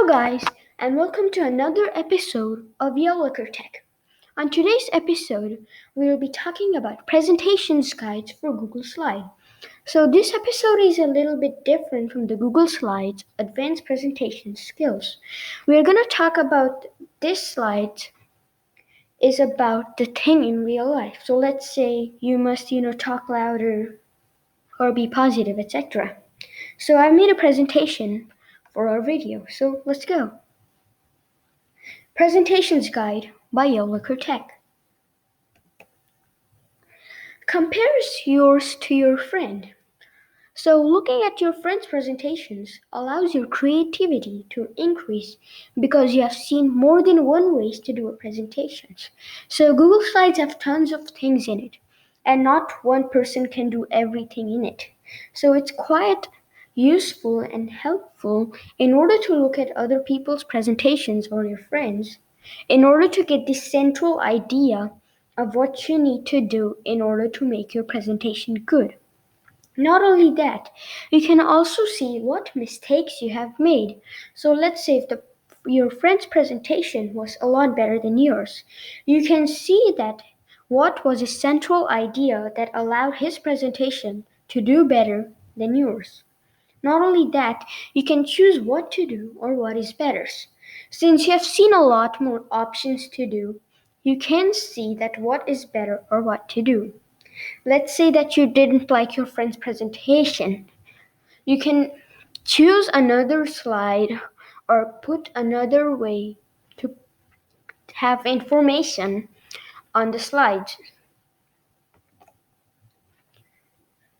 Hello, guys, and welcome to another episode of Yellow Tech. On today's episode, we will be talking about presentations guides for Google Slide. So, this episode is a little bit different from the Google Slides Advanced Presentation Skills. We are going to talk about this slide is about the thing in real life. So, let's say you must, talk louder or be positive, etc. So, I made a presentation for our video. So, let's go. Presentations Guide by Yellow Tech. Compares yours to your friend. So looking at your friend's presentations allows your creativity to increase because you have seen more than one ways to do a presentation. So Google Slides have tons of things in it, and not one person can do everything in it. So it's quite useful and helpful in order to look at other people's presentations or your friends in order to get the central idea of what you need to do in order to make your presentation good. Not only that, you can also see what mistakes you have made. So let's say if your friend's presentation was a lot better than yours, you can see that what was a central idea that allowed his presentation to do better than yours. Not only that, you can choose what to do or what is better. Since you have seen a lot more options to do, you can see that what is better or what to do. Let's say that you didn't like your friend's presentation. You can choose another slide or put another way to have information on the slides.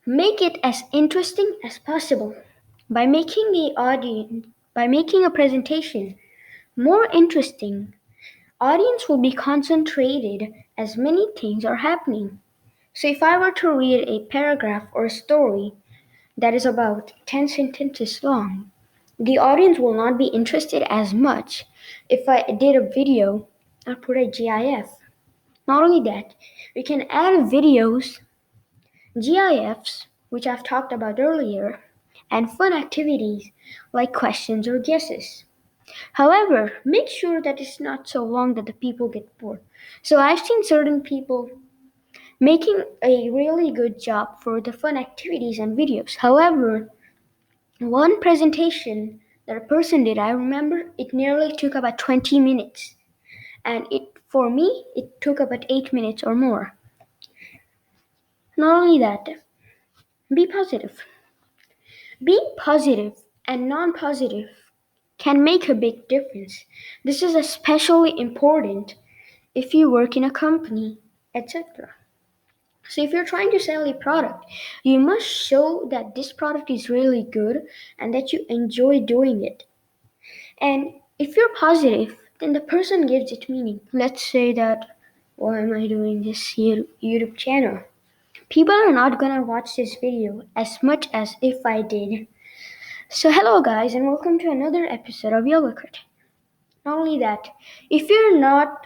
Make it as interesting as possible by making a presentation more interesting. Audience will be concentrated as many things are happening. So if I were to read a paragraph or a story that is about 10 sentences long, the audience will not be interested as much if I did a video or put a GIF. Not only that, we can add videos, GIFs, which I've talked about earlier, and fun activities like questions or guesses. However, make sure that it's not so long that the people get bored. So I've seen certain people making a really good job for the fun activities and videos. However, one presentation that a person did, I remember it nearly took about 20 minutes. And for me, it took about 8 minutes or more. Not only that, be positive. Being positive and non-positive can make a big difference. This is especially important if you work in a company, etc. So if you're trying to sell a product, you must show that this product is really good and that you enjoy doing it. And if you're positive, then the person gives it meaning. Let's say that, why am I doing this YouTube channel? People are not gonna watch this video as much as if I did. So hello guys and welcome to another episode of Yoga Crit. Not only that, if you're not,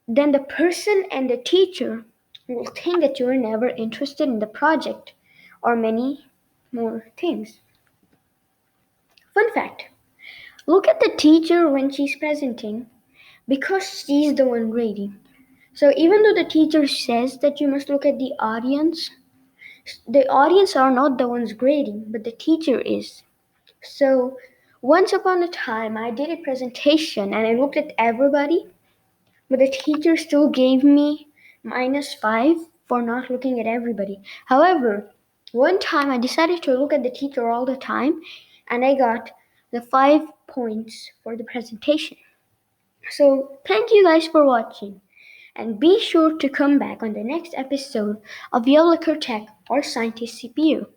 then the person and the teacher will think that you're never interested in the project or many more things. Fun fact, look at the teacher when she's presenting because she's the one grading. So even though the teacher says that you must look at the audience are not the ones grading, but the teacher is. So once upon a time, I did a presentation and I looked at everybody, but the teacher still gave me -5 for not looking at everybody. However, one time I decided to look at the teacher all the time and I got the 5 points for the presentation. So thank you guys for watching. And be sure to come back on the next episode of Yellow Tech or Scientist CPU.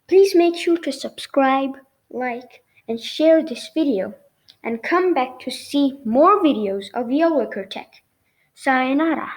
Please make sure to subscribe, like, and share this video. And come back to see more videos of Yellow Tech. Sayonara.